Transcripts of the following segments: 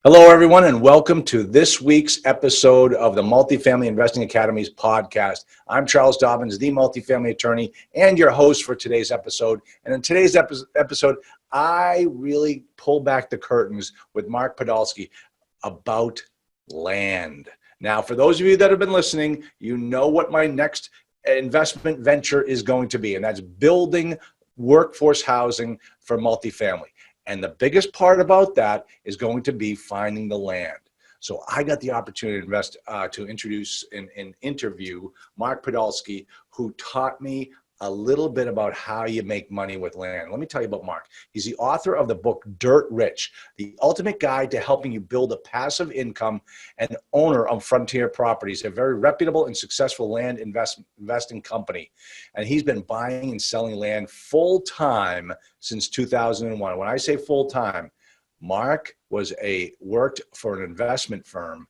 Hello, everyone, and welcome to this week's episode of the Multifamily Investing Academy's podcast. I'm Charles Dobbins, the multifamily attorney, and your host for today's episode. And in today's episode, I really pull back the curtains with Mark Podolsky about land. Now, for those of you that have been listening, you know what my next investment venture is going to be, and that's building workforce housing for multifamily. And the biggest part about that is going to be finding the land. So I got the opportunity to introduce and interview Mark Podolsky, who taught me a little bit about how you make money with land. Let me tell you about Mark. He's the author of the book Dirt Rich, the ultimate guide to helping you build a passive income, and owner of Frontier Properties, a very reputable and successful land investing company. And he's been buying and selling land full-time since 2001. When I say full-time, Mark worked for an investment firm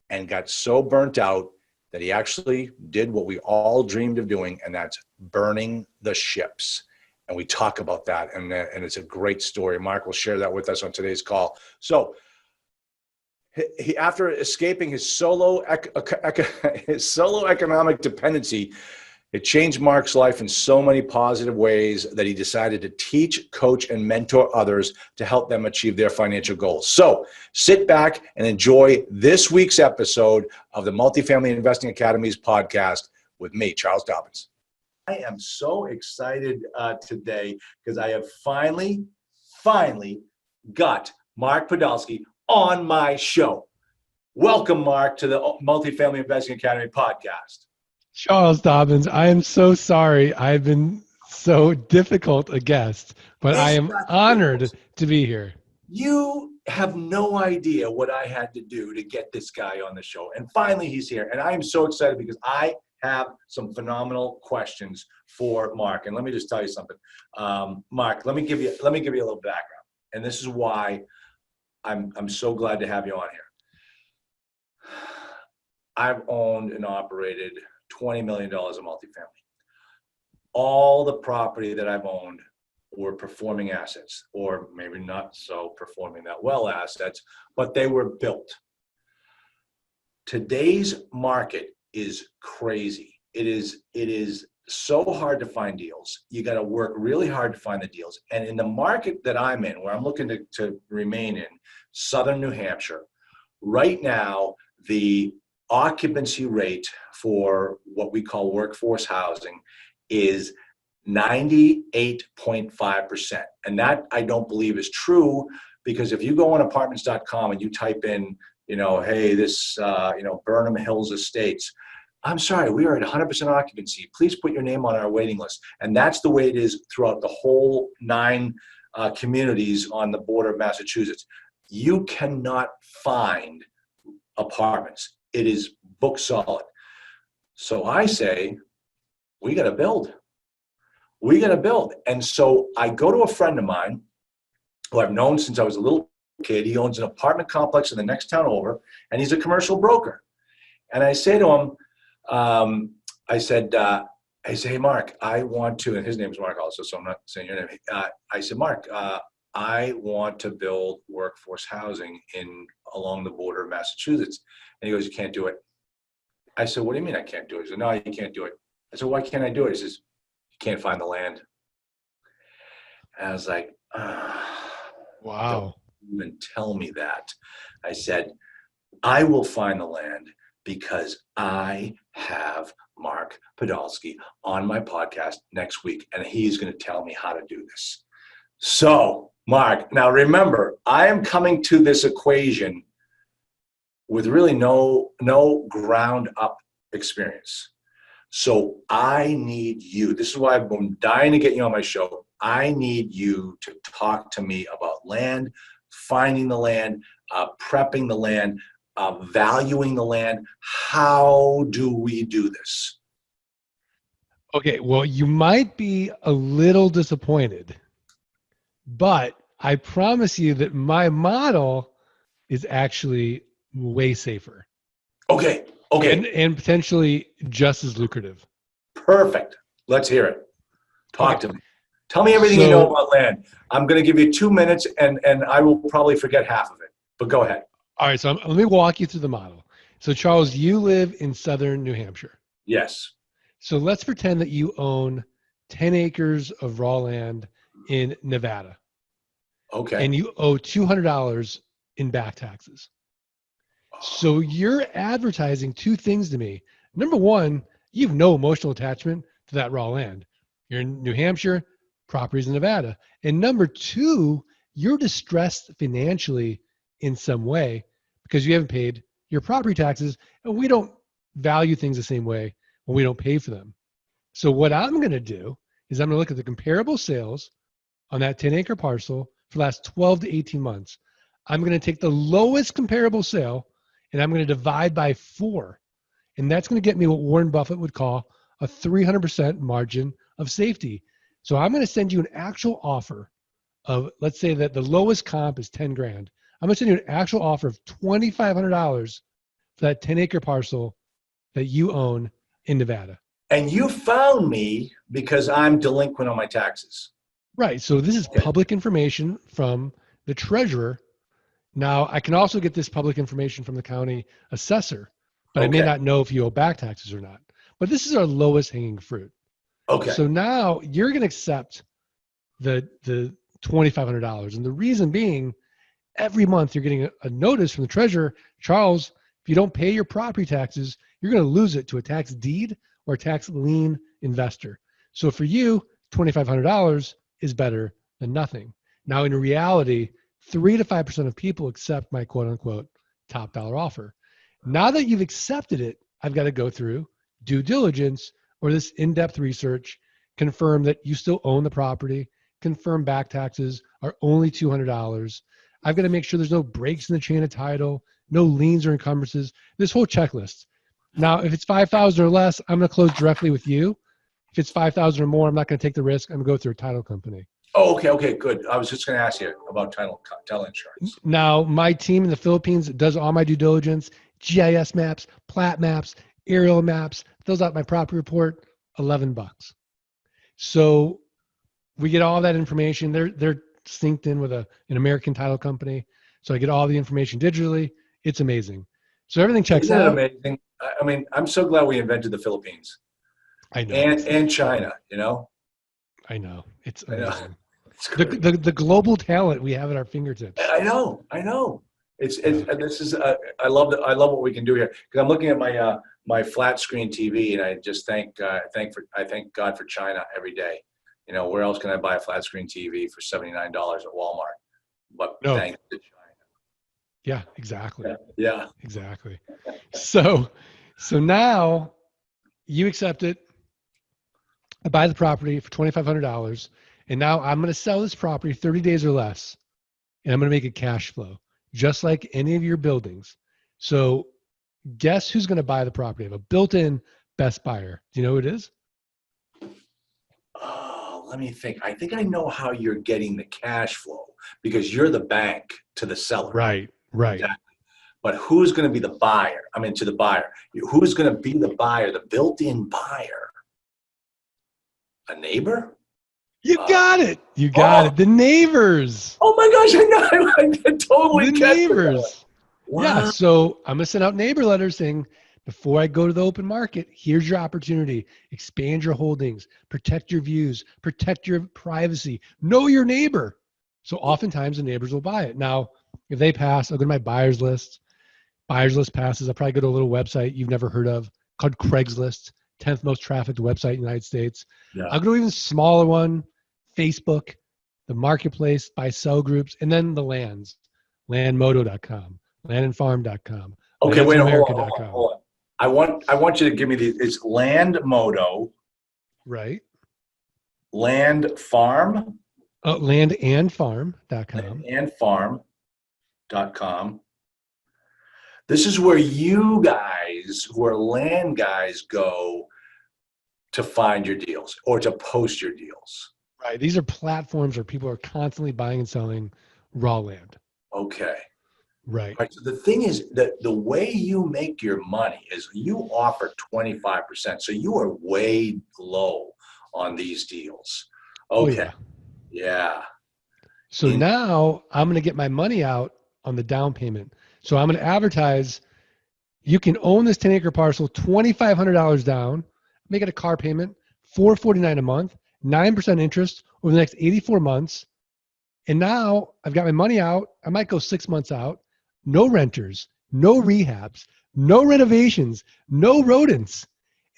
and got so burnt out that he actually did what we all dreamed of doing, and that's burning the ships. And we talk about that, and it's a great story. Mark will share that with us on today's call. So he after escaping his solo economic dependency, it changed Mark's life in so many positive ways that he decided to teach, coach, and mentor others to help them achieve their financial goals. So sit back and enjoy this week's episode of the Multifamily Investing Academy's podcast with me, Charles Dobbins. I am so excited today because I have finally got Mark Podolsky on my show. Welcome, Mark, to the Multifamily Investing Academy podcast. Charles Dobbins, I am so sorry I've been so difficult a guest, but I am honored to be here. You have no idea what I had to do to get this guy on the show. And finally, he's here. And I am so excited because I have some phenomenal questions for Mark. And let me just tell you something. Mark, let me give you a little background. And this is why I'm so glad to have you on here. I've owned and operated $20 million of multifamily. All the property that I've owned were performing assets, or maybe not so performing that well assets, but they were built. Today's market is crazy. It is so hard to find deals. You got to work really hard to find the deals. And in the market that I'm in, where I'm looking to remain in, Southern New Hampshire, right now, the occupancy rate for what we call workforce housing is 98.5%. And that I don't believe is true, because if you go on apartments.com and you type in, hey, this, Burnham Hills Estates, I'm sorry, we are at 100% occupancy. Please put your name on our waiting list. And that's the way it is throughout the whole 9 communities on the border of Massachusetts. You cannot find apartments. It is book solid. So I say, we got to build. We got to build. And so I go to a friend of mine who I've known since I was a little kid. He owns an apartment complex in the next town over, and he's a commercial broker. And I say to him, I said, hey, Mark, I want to, and his name is Mark also, so I'm not saying your name. I said, Mark, I want to build workforce housing along the border of Massachusetts. And he goes, you can't do it. I said, what do you mean I can't do it? He said, no, you can't do it. I said, why can't I do it? He says, you can't find the land. And I was like, wow. Don't even tell me that. I said, I will find the land because I have Mark Podolsky on my podcast next week, and he's going to tell me how to do this. So, Mark, now remember, I am coming to this equation with really no ground up experience. So I need you. This is why I've been dying to get you on my show. I need you to talk to me about land, finding the land, prepping the land, valuing the land. How do we do this? Okay, well, you might be a little disappointed, but I promise you that my model is actually way safer. Okay. And potentially just as lucrative. Perfect. Let's hear it. Talk to me. Tell me everything you know about land. I'm going to give you 2 minutes, and I will probably forget half of it. But go ahead. All right, so let me walk you through the model. So Charles, you live in southern New Hampshire. Yes. So let's pretend that you own 10 acres of raw land in Nevada Okay. and you owe $200 in back taxes. So you're advertising two things to me. Number one, you have no emotional attachment to that raw land. You're in New Hampshire, properties in Nevada. And number two, you're distressed financially in some way because you haven't paid your property taxes, and we don't value things the same way when we don't pay for them. So what I'm going to do is I'm going to look at the comparable sales on that 10-acre parcel for the last 12 to 18 months. I'm going to take the lowest comparable sale and I'm going to divide by 4. And that's going to get me what Warren Buffett would call a 300% margin of safety. So I'm going to send you an actual offer of, let's say that the lowest comp is 10 grand. I'm going to send you an actual offer of $2,500 for that 10-acre parcel that you own in Nevada. And you found me because I'm delinquent on my taxes. Right. So this is public information from the treasurer. Now, I can also get this public information from the county assessor, but I may not know if you owe back taxes or not. But this is our lowest hanging fruit. Okay. So now you're going to accept the $2,500. And the reason being, every month you're getting a notice from the treasurer, Charles, if you don't pay your property taxes, you're going to lose it to a tax deed or a tax lien investor. So for you, $2,500 is better than nothing. Now, in reality, 3 to 5% of people accept my quote unquote top dollar offer. Now that you've accepted it, I've got to go through due diligence or this in-depth research, confirm that you still own the property, confirm back taxes are only $200. I've got to make sure there's no breaks in the chain of title, no liens or encumbrances, this whole checklist. Now, if it's 5,000 or less, I'm going to close directly with you. If it's 5,000 or more, I'm not going to take the risk. I'm going to go through a title company. Oh, okay, good. I was just going to ask you about title insurance. Now, my team in the Philippines does all my due diligence, GIS maps, plat maps, aerial maps, fills out my property report, $11. So we get all that information. They're synced in with an American title company. So I get all the information digitally. It's amazing. So everything checks Isn't out. It amazing? I mean, I'm so glad we invented the Philippines. I know. And China, you know? I know. It's amazing. It's great. The global talent we have at our fingertips. I know. This is I love what we can do here, because I'm looking at my flat screen TV, and I just thank God for China every day. You know, where else can I buy a flat screen TV for $79 at Walmart? But thanks to China. Yeah, exactly. Yeah. Exactly. So now you accept it. I buy the property for $2,500, and now I'm going to sell this property 30 days or less, and I'm going to make it cash flow, just like any of your buildings. So guess who's going to buy the property? I have a built-in best buyer. Do you know who it is? Oh, let me think. I think I know how you're getting the cash flow, because you're the bank to the seller. Right. Exactly. But who's going to be the buyer? I mean, to the buyer. Who's going to be the buyer, the built-in buyer? A neighbor? You got it. You got it. The neighbors. Oh my gosh, I know. I totally the get neighbors. Wow. Yeah. So I'm going to send out neighbor letters saying, before I go to the open market, here's your opportunity. Expand your holdings, protect your views, protect your privacy, know your neighbor. So oftentimes the neighbors will buy it. Now, if they pass, I'll go to my buyers list. Buyers list passes. I'll probably go to a little website you've never heard of called Craigslist, 10th most trafficked website in the United States. Yeah. I'll go to an even smaller one, Facebook, the marketplace, buy sell groups, and then the lands, landmodo.com, landandfarm.com. Okay, wait, hold on. I want you to give me it's Landmodo. Right. Land Farm. Landandfarm.com. Landfarm.com. This is where you guys, who are land guys, go to find your deals or to post your deals. Right. These are platforms where people are constantly buying and selling raw land. Okay. Right. All right. So the thing is that the way you make your money is you offer 25%. So you are way low on these deals. Okay. Oh, yeah. So now I'm going to get my money out on the down payment. So I'm going to advertise, you can own this 10-acre parcel, $2,500 down, make it a car payment, $449 a month, 9% interest over the next 84 months. And now I've got my money out. I might go 6 months out. No renters, no rehabs, no renovations, no rodents.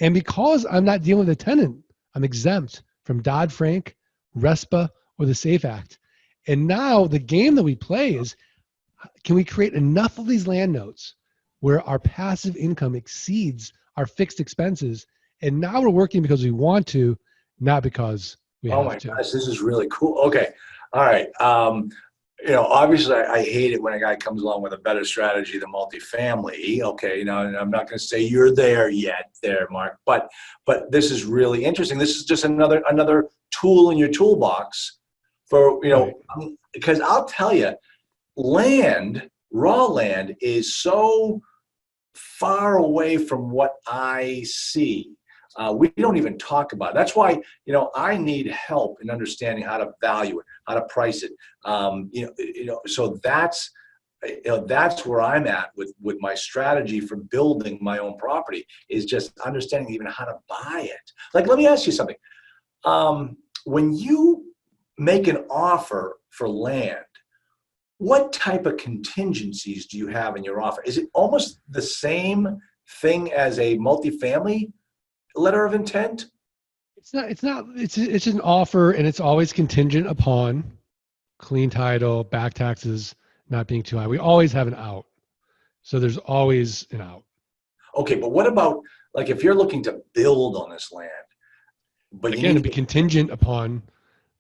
And because I'm not dealing with a tenant, I'm exempt from Dodd-Frank, RESPA, or the SAFE Act. And now the game that we play is, can we create enough of these land notes where our passive income exceeds our fixed expenses? And now we're working because we want to, not because we have to. Oh my gosh, this is really cool. Okay. All right. Obviously I hate it when a guy comes along with a better strategy than multifamily. Okay. And I'm not going to say you're there yet there, Mark, but this is really interesting. This is just another tool in your toolbox for, because I'll tell you, raw land is so far away from what I see. We don't even talk about it. That's why, I need help in understanding how to value it, how to price it. So that's where I'm at with my strategy for building my own property, is just understanding even how to buy it. Like, let me ask you something. When you make an offer for land, what type of contingencies do you have in your offer? Is it almost the same thing as a multifamily letter of intent? It's not. It's an offer, and it's always contingent upon clean title, back taxes not being too high. We always have an out. So there's always an out. Okay, but what about, like, if you're looking to build on this land? But again, it'd be contingent upon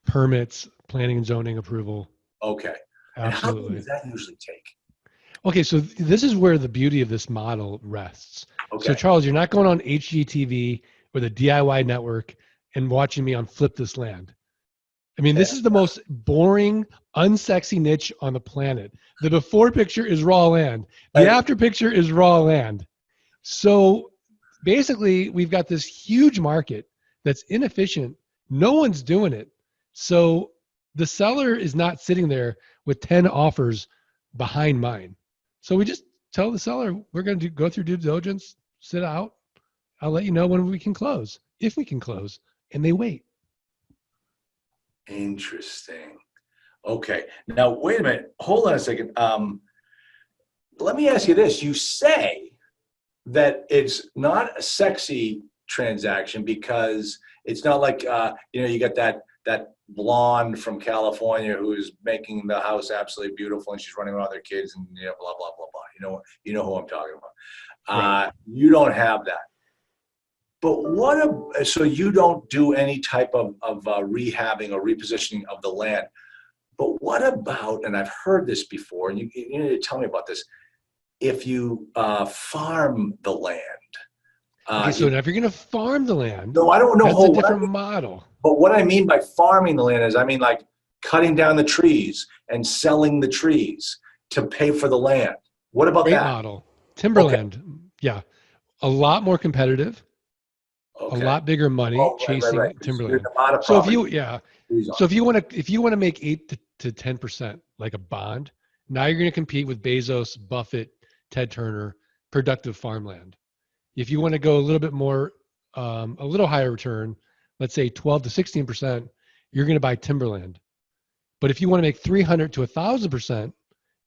permits, planning and zoning approval. Okay. Absolutely. And how long does that usually take? Okay, so this is where the beauty of this model rests. Okay. So Charles, you're not going on HGTV or the DIY network and watching me on Flip This Land. I mean, this is the most boring, unsexy niche on the planet. The before picture is raw land. The after picture is raw land. So basically, we've got this huge market that's inefficient. No one's doing it. So the seller is not sitting there with 10 offers behind mine. So we just tell the seller, we're going to go through due diligence, sit out. I'll let you know when we can close, if we can close, and they wait. Interesting. Okay. Now, wait a minute. Hold on a second. Let me ask you this. You say that it's not a sexy transaction because it's not like, you got that blonde from California who's making the house absolutely beautiful and she's running around with their kids and blah, blah, blah, blah. You know who I'm talking about. Right. You don't have that. But so you don't do any type of rehabbing or repositioning of the land. But what about, and I've heard this before, and you need to tell me about this, if you farm the land. Okay, so now if you're going to farm the land, no, I don't know. That's a different model. But what I mean by farming the land is, I mean like cutting down the trees and selling the trees to pay for the land. What about Great that? model. Timberland. Okay. Yeah. A lot more competitive. Okay. A lot bigger money chasing right. timberland. So if you want to make 8 to 10% like a bond, now you're going to compete with Bezos, Buffett, Ted Turner, productive farmland. If you want to go a little bit more, a little higher return, let's say 12 to 16%, you're going to buy timberland. But if you want to make 300 to 1,000%,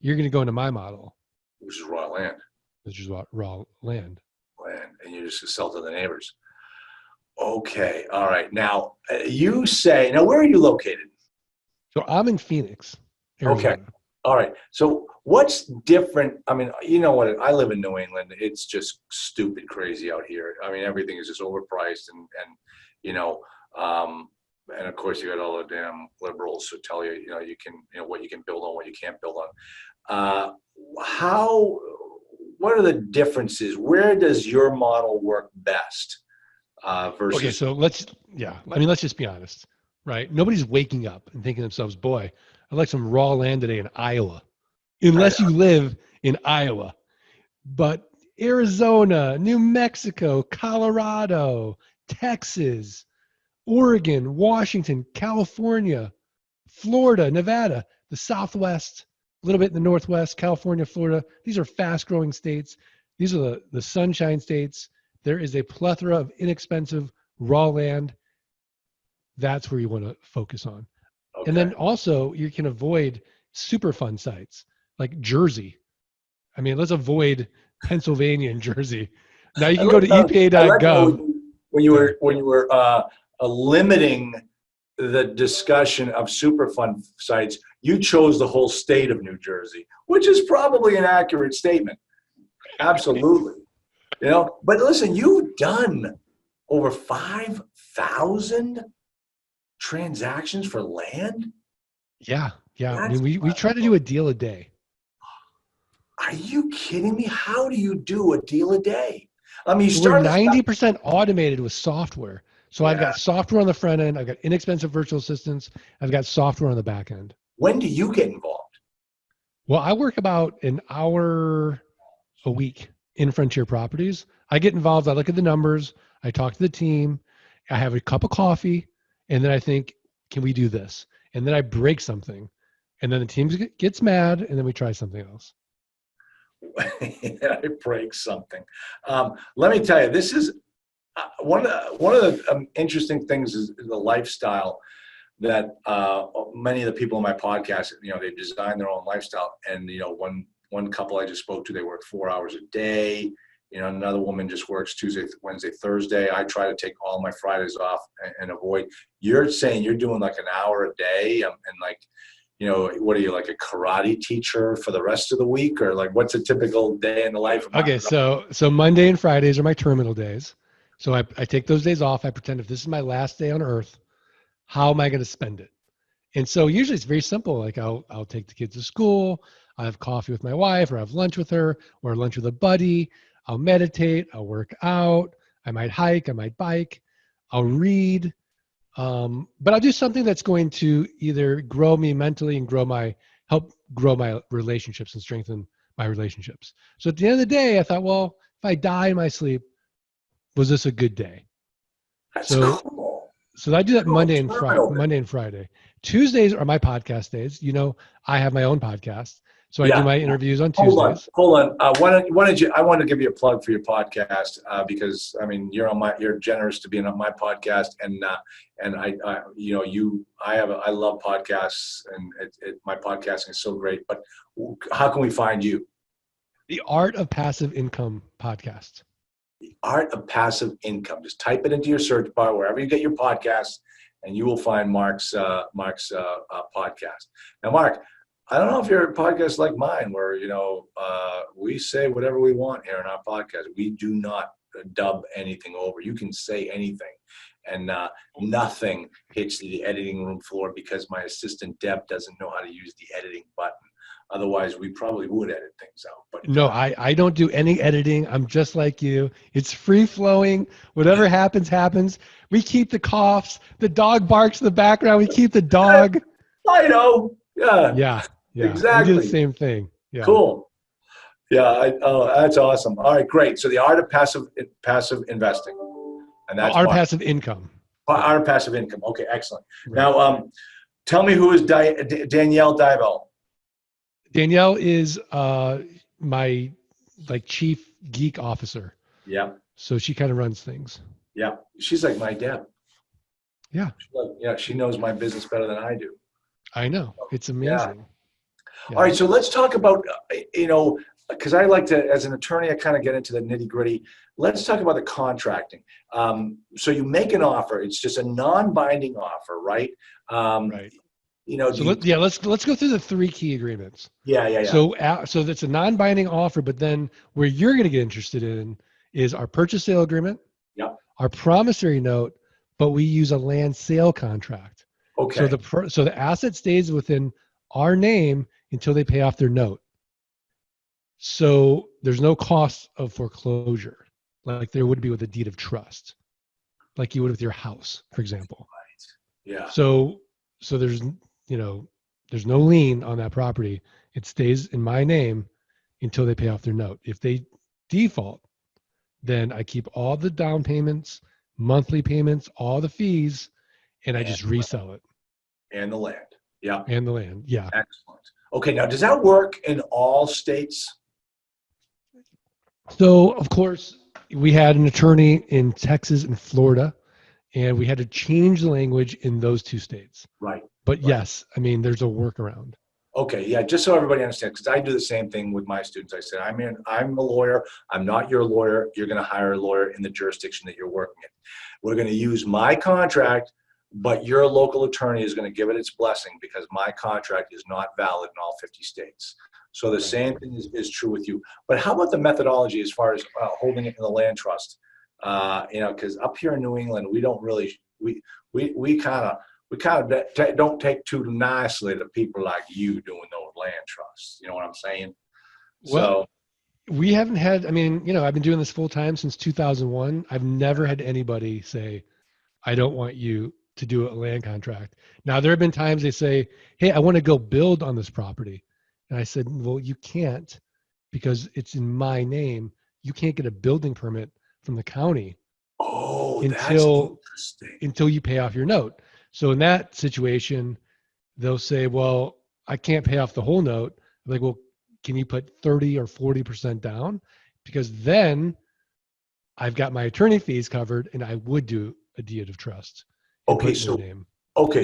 you're going to go into my model, which is raw land. Raw land, and you just sell to the neighbors. Okay. All right. Now you say, where are you located? So I'm in Phoenix, Arizona. Okay. All right. So what's different? I mean, you know what? I live in New England. It's just stupid crazy out here. I mean, everything is just overpriced and of course you got all the damn liberals who tell you, you can, what you can build on, what you can't build on. What are the differences? Where does your model work best? Versus. Okay, so let's just be honest, right? Nobody's waking up and thinking to themselves, boy, I'd like some raw land today in Iowa, unless you live in Iowa. But Arizona, New Mexico, Colorado, Texas, Oregon, Washington, California, Florida, Nevada, the Southwest, little bit in the Northwest, California, Florida. These are fast-growing states. These are the sunshine states. There is a plethora of inexpensive raw land. That's where you want to focus on. Okay. And then also you can avoid super fun sites like Jersey. I mean, let's avoid Pennsylvania and Jersey. Now you can go to I like how epa.gov. when you were limiting the discussion of Superfund sites, you chose the whole state of New Jersey, which is probably an accurate statement. Absolutely. But listen, you've done over 5,000 transactions for land. Yeah. I That's mean, we try to do a deal a day. Are you kidding me? How do you do a deal a day? I mean, you So we're started 90% automated with software. So I've got software on the front end. I've got inexpensive virtual assistants. I've got software on the back end. When do you get involved? Well, I work about an hour a week in Frontier Properties. I get involved. I look at the numbers. I talk to the team. I have a cup of coffee. And then I think, can we do this? And then I break something. And then the team gets mad. And then we try something else. I break something. Let me tell you, this is one of the interesting things is the lifestyle that many of the people in my podcast, they design their own lifestyle. And one couple I just spoke to, they work 4 hours a day. Another woman just works Tuesday, Wednesday, Thursday. I try to take all my Fridays off and avoid. You're saying you're doing like an hour a day, and like, what are you, like a karate teacher for the rest of the week, or like what's a typical day in the life of Okay, so Monday and Fridays are my terminal days. So I take those days off. I pretend if this is my last day on earth, how am I going to spend it? And so usually it's very simple. Like I'll take the kids to school. I'll have coffee with my wife, or have lunch with her, or lunch with a buddy. I'll meditate. I'll work out. I might hike. I might bike. I'll read. But I'll do something that's going to either grow me mentally and help grow my relationships and strengthen my relationships. So at the end of the day, I thought, well, if I die in my sleep, was this a good day? That's cool. So I do that Monday and Friday. Tuesdays are my podcast days. I have my own podcast. So I do my interviews on Tuesdays. Hold on. I want to give you a plug for your podcast because I mean you're generous to being on my podcast, and I love podcasts, and my podcasting is so great. But how can we find you? The Art of Passive Income podcast. The Art of Passive Income. Just type it into your search bar wherever you get your podcasts, and you will find Mark's podcast. Now, Mark, I don't know if your podcast like mine, where we say whatever we want here in our podcast. We do not dub anything over. You can say anything, and nothing hits the editing room floor because my assistant Deb doesn't know how to use the editing button. Otherwise, we probably would edit things out. But no, I don't do any editing. I'm just like you. It's free flowing. Whatever happens, happens. We keep the coughs. The dog barks in the background. We keep the dog. I know. Yeah. Exactly. We do the same thing. Yeah. Cool. Yeah. That's awesome. All right, great. So the Art of Passive Investing, and that's Art of Passive Income. Art of Passive Income. Okay, excellent. Right. Now, tell me, who is Danielle Divel? Danielle is my chief geek officer. Yeah. So she kind of runs things. Yeah. She's like my Deb. Yeah. She knows my business better than I do. I know. It's amazing. Yeah. All right. So let's talk about, because I like to, as an attorney, I kind of get into the nitty gritty. Let's talk about the contracting. So you make an offer. It's just a non-binding offer, right? Right. Let's go through the 3 key agreements. Yeah. So that's a non-binding offer, but then where you're going to get interested in is our purchase sale agreement, our promissory note, but we use a land sale contract. Okay. So the asset stays within our name until they pay off their note. So there's no cost of foreclosure like there would be with a deed of trust, like you would with your house, for example. Right. Yeah. So there's no lien on that property. It stays in my name until they pay off their note. If they default, then I keep all the down payments, monthly payments, all the fees, and I just resell it. And the land. Yeah. And the land. Yeah. Excellent. Okay, now does that work in all states? So, of course, we had an attorney in Texas and Florida, and we had to change the language in those two states. Right. But Right. yes, I mean, there's a workaround. Okay, yeah, just so everybody understands, because I do the same thing with my students. I said, I'm a lawyer. I'm not your lawyer. You're going to hire a lawyer in the jurisdiction that you're working in. We're going to use my contract, but your local attorney is going to give it its blessing because my contract is not valid in all 50 states. So the Right. same thing is true with you. But how about the methodology as far as holding it in the land trust? Because up here in New England, we don't really, we kind of, don't take too nicely to people like you doing those land trusts. You know what I'm saying? Well, So, we haven't had, I mean, I've been doing this full time since 2001. I've never had anybody say, I don't want you to do a land contract. Now, there have been times they say, hey, I want to go build on this property. And I said, well, you can't because it's in my name. You can't get a building permit from the county oh, that's until interesting. until you pay off your note. So in that situation, they'll say, well, I can't pay off the whole note. I'm like, well, can you put 30 or 40% down? Because then I've got my attorney fees covered and I would do a deed of trust and put Okay, it in their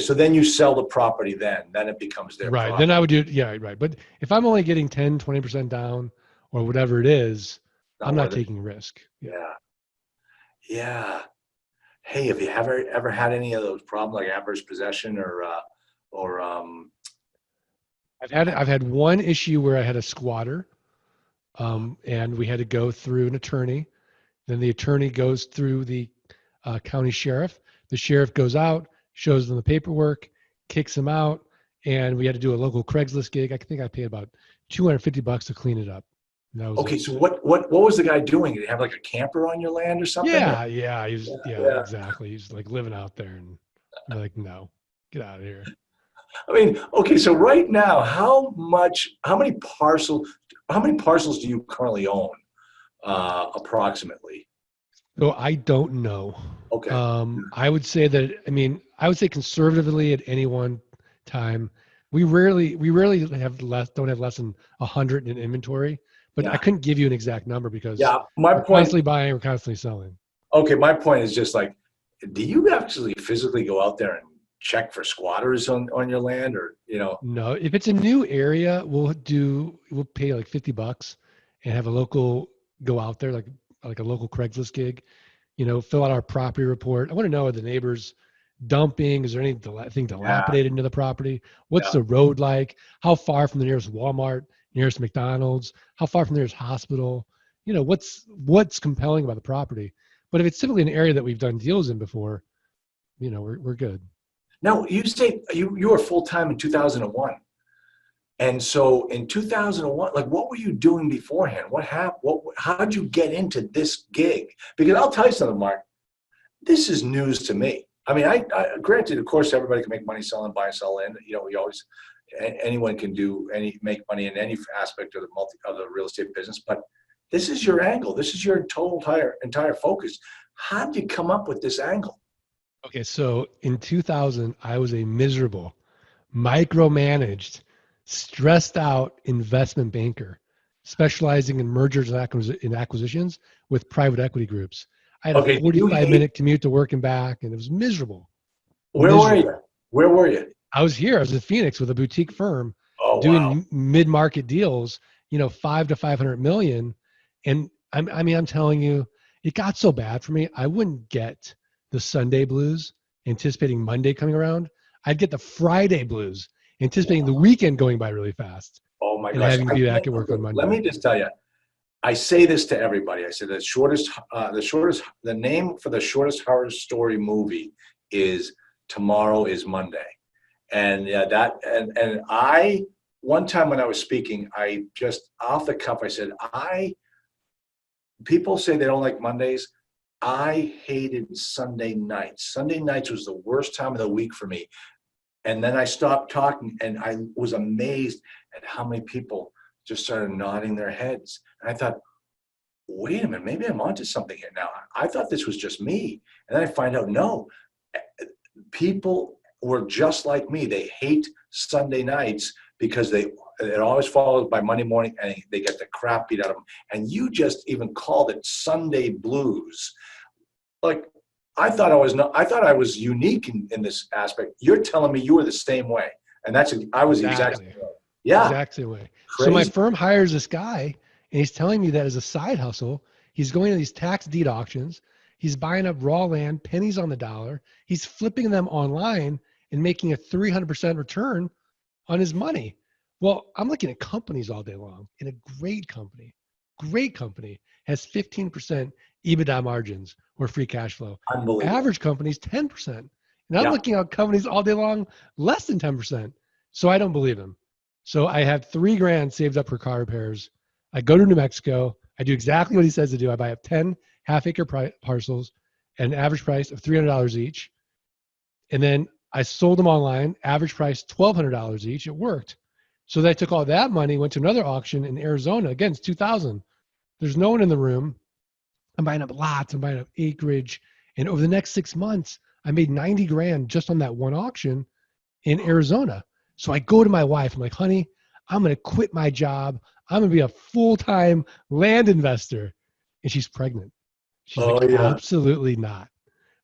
so name. then you sell the property then it becomes their Right. Then property. I would do it. Yeah, right. But if I'm only getting 10, 20% down or whatever it is, I'm Not not worth it. taking risk. Yeah. Yeah. Yeah. Hey, have you ever had any of those problems like adverse possession or I've had one issue where I had a squatter, and we had to go through an attorney. Then the attorney goes through the county sheriff. The sheriff goes out, shows them the paperwork, kicks them out, and we had to do a local Craigslist gig. I think I paid about $250 to clean it up. And that was okay, it. so what was the guy doing? Did he have like a camper on your land or something? Or? Yeah, yeah, Yeah. exactly. He's like living out there, and I'm like, no, get out of here. I mean, okay, so right now, how many parcels do you currently own, approximately? So I don't know. Okay. I would say that, I would say conservatively at any one time, we rarely don't have less than 100 in inventory, but I Yeah. couldn't give you an exact number because Yeah. My we're point, constantly buying, we're constantly selling. okay, my point is just like, do you actually physically go out there and check for squatters on your land or, No, if it's a new area, we'll pay like $50 and have a local go out there, like a local Craigslist gig, fill out our property report. I want to know, are the neighbors dumping? Is there anything yeah, dilapidated into the property? What's yeah. the road like? How far from the nearest Walmart, nearest McDonald's? How far from the nearest hospital? What's compelling about the property? But if it's typically an area that we've done deals in before, we're good. Now, you say you were full-time in 2001. And so in 2001, like what were you doing beforehand? What happened? How did you get into this gig? Because I'll tell you something, Mark, this is news to me. I mean, I granted, of course, everybody can make money selling, buy and sell land. We always, anyone can make money in any aspect of the real estate business. But this is your angle. This is your entire focus. How did you come up with this angle? Okay, so in 2000, I was a miserable, micromanaged, stressed out investment banker specializing in mergers and acquisitions with private equity groups. I had a Okay, do you 45-minute commute to work and back, and it was miserable. where were you? Miserable. Where were you? I was here. I was in Phoenix with a boutique firm Oh, wow. doing mid-market deals, 5 to 500 million. And I'm telling you, it got so bad for me. I wouldn't get the Sunday blues anticipating Monday coming around. I'd get the Friday blues anticipating the weekend going by really fast Oh my and gosh. having to be back at work on Let Monday. me just tell you, I say this to everybody. I said the name for the shortest horror story movie is Tomorrow is Monday. And yeah, one time when I was speaking, I just off the cuff, I said, people say they don't like Mondays. I hated Sunday nights. Sunday nights was the worst time of the week for me. And then I stopped talking and I was amazed at how many people just started nodding their heads. And I thought, wait a minute, maybe I'm onto something here now. I thought this was just me. And then I find out, no, people were just like me. They hate Sunday nights because it always follows by Monday morning, and they get the crap beat out of them. And you just even called it Sunday blues. Like, I thought I was unique in this aspect. You're telling me you were the same way, and I was the exact same way. Yeah, Exactly the way. crazy. So my firm hires this guy, and he's telling me that as a side hustle, he's going to these tax deed auctions. He's buying up raw land, pennies on the dollar. He's flipping them online and making a 300% return on his money. Well, I'm looking at companies all day long, and a great company has 15% EBITDA margins or free cash flow. Unbelievable. Average companies, 10%. And I'm looking at companies all day long, less than 10%. So I don't believe him. So I have $3,000 saved up for car repairs. I go to New Mexico. I do exactly what he says to do. I buy up 10 half-acre parcels at an average price of $300 each. And then I sold them online, average price $1,200 each. It worked. So then I took all that money, went to another auction in Arizona. Again, it's 2,000. There's no one in the room. I'm buying up lots. I'm buying up acreage. And over the next 6 months, I made $90,000 just on that one auction in Arizona. So I go to my wife. I'm like, honey, I'm going to quit my job. I'm going to be a full-time land investor. And she's pregnant. She's absolutely not.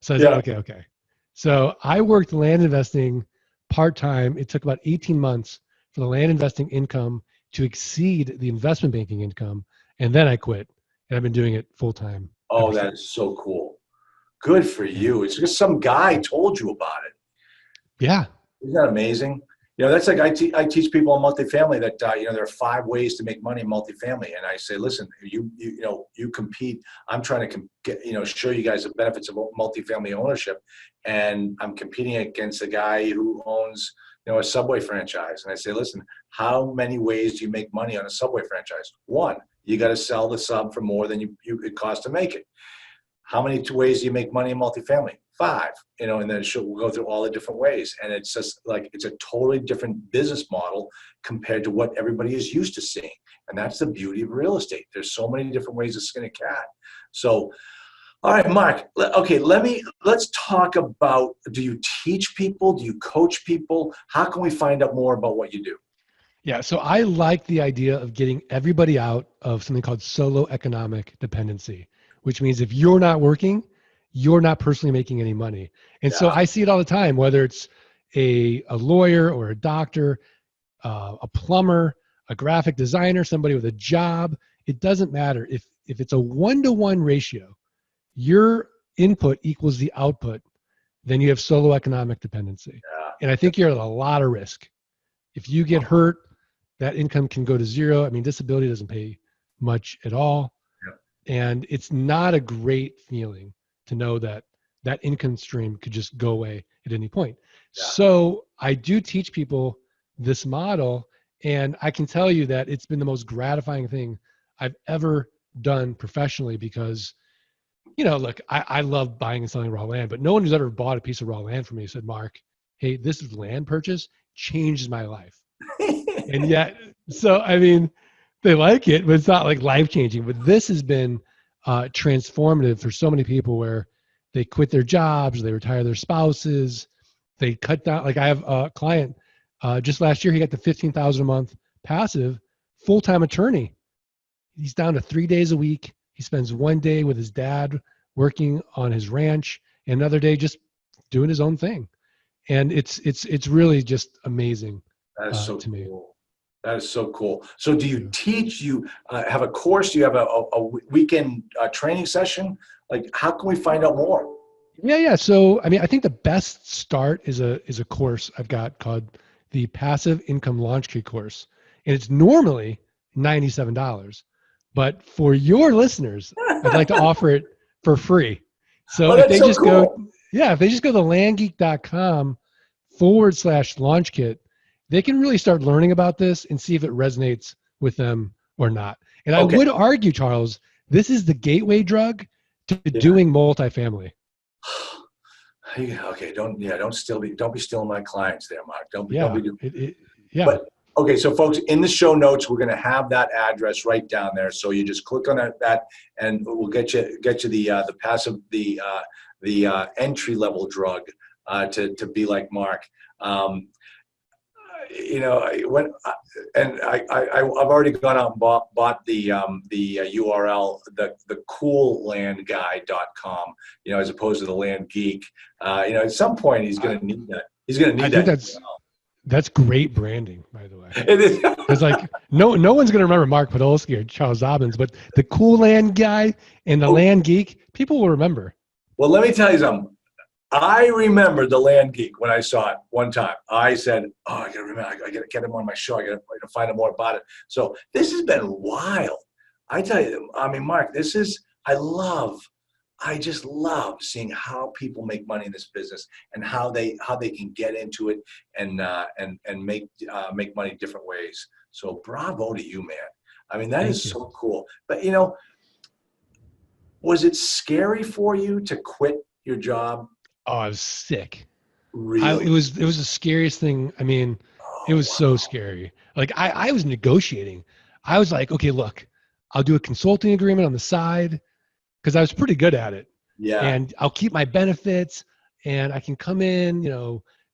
So I was like, okay. So I worked land investing part-time. It took about 18 months for the land investing income to exceed the investment banking income. And then I quit. And I've been doing it full-time. Oh, that is so cool. Good for you. It's just some guy told you about it. Yeah. Isn't that amazing? That's like I teach people in multifamily that there are 5 ways to make money in multifamily, and I say, listen, you compete. I'm trying to show you guys the benefits of multifamily ownership, and I'm competing against a guy who owns a Subway franchise, and I say, listen, how many ways do you make money on a Subway franchise? 1, you got to sell the sub for more than it costs to make it. How many ways do you make money in multifamily? 5, and then we'll go through all the different ways. And it's just like, it's a totally different business model compared to what everybody is used to seeing. And that's the beauty of real estate. There's so many different ways to skin a cat. So, all right, Mark, okay, let's talk about, do you teach people? Do you coach people? How can we find out more about what you do? Yeah, so I like the idea of getting everybody out of something called solo economic dependency, which means if you're not working, you're not personally making any money. And so I see it all the time, whether it's a lawyer or a doctor, a plumber, a graphic designer, somebody with a job. It doesn't matter. If it's a 1-to-1 ratio, your input equals the output, then you have solo economic dependency. And I think you're at a lot of risk. If you get hurt, that income can go to 0. I mean, disability doesn't pay much at all. And it's not a great feeling to know that that income stream could just go away at any point. So I do teach people this model, and I can tell you that it's been the most gratifying thing I've ever done professionally because, look, I love buying and selling raw land, but no one who's ever bought a piece of raw land from me said, Mark, hey, this land purchase changes my life. And yet, so, I mean, they like it, but it's not like life-changing. But this has been transformative for so many people where they quit their jobs, they retire their spouses, they cut down. Like I have a client just last year, he got the $15,000 a month passive full-time attorney. He's down to 3 days a week. He spends 1 day with his dad working on his ranch, and another day just doing his own thing. And it's really just amazing. That is so to me. cool. That is so cool. So do you teach, you have a course, do you have a weekend training session? Like, how can we find out more? Yeah. So, I mean, I think the best start is a course I've got called the Passive Income Launch Key course. And it's normally $97. But for your listeners, I'd like to offer it for free. So if they just go to landgeek.com/launch kit, they can really start learning about this and see if it resonates with them or not. And I would argue, Charles, this is the gateway drug to doing multifamily. Okay, don't be stealing my clients there, Mark. Don't be doing it. But okay, so folks, in the show notes, we're going to have that address right down there. So you just click on that, and we'll get you the passive, the entry level drug to be like Mark. I've already gone out and bought the URL, the coollandguy.com, as opposed to the Land Geek. At some point he's going to need that. He's going to need I that. think that's great branding, by the way. It is. It's like no one's gonna remember Mark Podolsky or Charles Dobbins, but the Cool Land Guy and the Land Geek, people will remember. Well, let me tell you something. I remember the Land Geek when I saw it one time. I said, "Oh, I gotta remember. I gotta get him on my show. I gotta find out more about it." So this has been wild. I tell you, I mean, Mark, I just love seeing how people make money in this business and how they can get into it and make money different ways. So bravo to you, man. I mean, that is so cool. But was it scary for you to quit your job? Oh, I was sick. Really? It was the scariest thing. I mean, it was so scary. Like I was negotiating. I was like, okay, look, I'll do a consulting agreement on the side because I was pretty good at it. Yeah. And I'll keep my benefits and I can come in,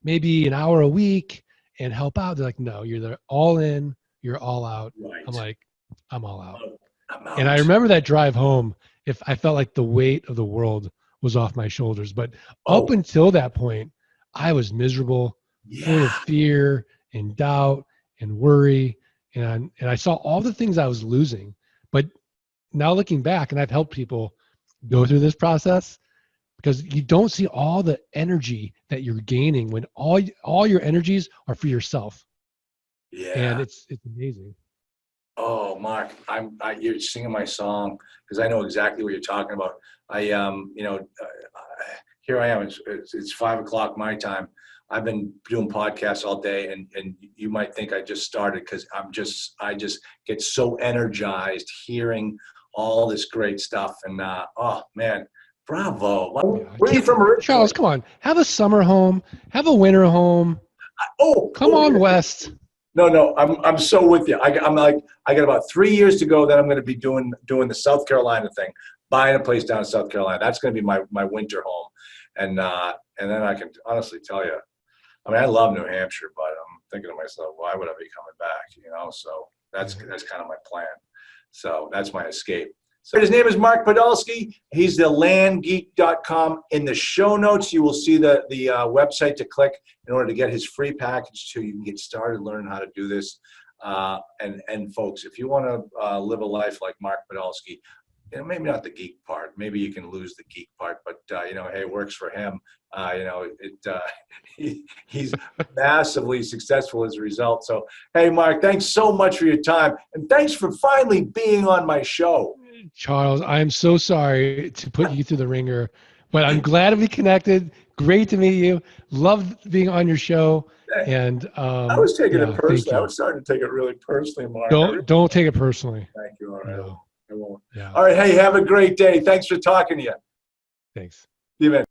maybe an hour a week and help out. They're like, no, you're either all in, you're all out. Right. I'm like, I'm all out. I'm out. And I remember that drive home, if I felt like the weight of the world was off my shoulders. But up until that point, I was miserable, full of fear and doubt and worry. And I saw all the things I was losing. But now looking back, and I've helped people go through this process, because you don't see all the energy that you're gaining when all your energies are for yourself. Yeah. And it's amazing. Oh, Mark, you're singing my song because I know exactly what you're talking about. Here I am. It's 5:00 my time. I've been doing podcasts all day, and you might think I just started because I just get so energized hearing all this great stuff. And oh man, bravo! Where are you from originally? Charles, come on, have a summer home, have a winter home. Come on, West. No, I'm so with you. I got about 3 years to go. Then I'm going to be doing the South Carolina thing, buying a place down in South Carolina. That's going to be my winter home, and then I can honestly tell you, I mean, I love New Hampshire, but I'm thinking to myself, why would I be coming back? So that's kind of my plan. So that's my escape. So his name is Mark Podolsky. He's the landgeek.com. In the show notes, you will see the website to click in order to get his free package so you can get started learning how to do this. And folks, if you want to live a life like Mark Podolsky, maybe not the geek part. Maybe you can lose the geek part, but hey, it works for him. He's massively successful as a result. So, hey, Mark, thanks so much for your time, and thanks for finally being on my show. Charles, I'm so sorry to put you through the ringer, but I'm glad to be connected. Great to meet you. Love being on your show. And I was taking it personally. I was starting to take it really personally, Mark. Don't take it personally. Thank you. All right. No. I won't. Yeah. All right. Hey, have a great day. Thanks for talking to you. Thanks. See you, man.